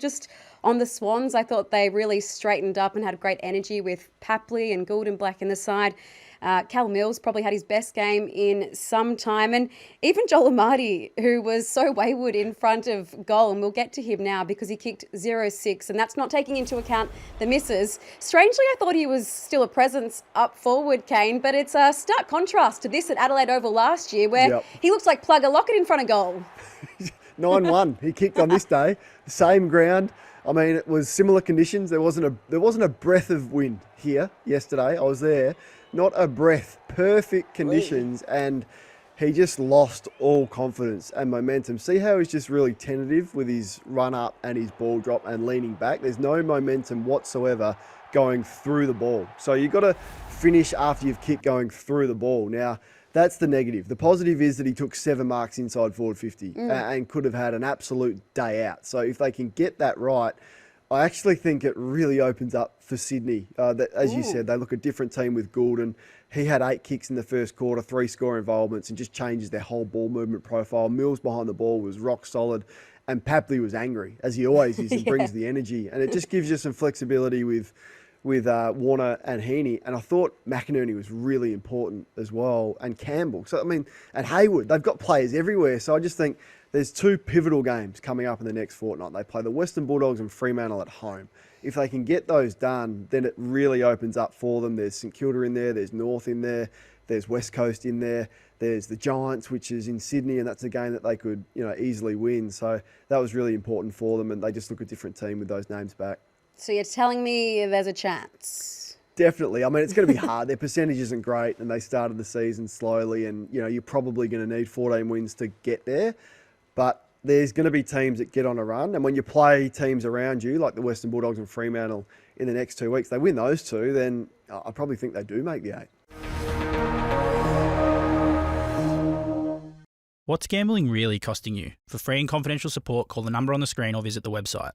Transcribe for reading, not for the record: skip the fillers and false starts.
Just on the Swans, I thought they really straightened up and had great energy with Papley and Gould and Black in the side. Cal Mills probably had his best game in some time. And even Joel Amartey, who was so wayward in front of goal, and we'll get to him now because he kicked 0-6, and that's not taking into account the misses. Strangely, I thought he was still a presence up forward, Kane, but it's a stark contrast to this at Adelaide Oval last year where he looks like Plugger Lockett in front of goal. 9-1 he kicked on this day, same ground. I mean, it was similar conditions. There wasn't a breath of wind here yesterday. I was there, not a breath, perfect conditions, and he just lost all confidence and momentum. See how he's just really tentative with his run up and his ball drop and leaning back? There's no momentum whatsoever going through the ball. So you've got to finish after you've kicked going through the ball. Now, that's the negative. The positive is that he took 7 marks inside forward 50 and could have had an absolute day out. So if they can get that right, I actually think it really opens up for Sydney. As you said, they look a different team with Gould, and he had 8 kicks in the first quarter, 3 score involvements, and just changes their whole ball movement profile. Mills behind the ball was rock solid, and Papley was angry, as he always is, and brings the energy. And it just gives you some flexibility with Warner and Heaney. And I thought McInerney was really important as well, and Campbell. So, I mean, and Hayward, they've got players everywhere. So I just think there's 2 pivotal games coming up in the next fortnight. They play the Western Bulldogs and Fremantle at home. If they can get those done, then it really opens up for them. There's St Kilda in there, there's North in there, there's West Coast in there, there's the Giants, which is in Sydney, and that's a game that they could, easily win. So that was really important for them, and they just look a different team with those names back. So you're telling me there's a chance? Definitely. I mean, it's going to be hard. Their percentage isn't great, and they started the season slowly, and, you're probably going to need 14 wins to get there. But there's going to be teams that get on a run, and when you play teams around you, like the Western Bulldogs and Fremantle in the next 2 weeks, they win those 2, then I probably think they do make the 8. What's gambling really costing you? For free and confidential support, call the number on the screen or visit the website.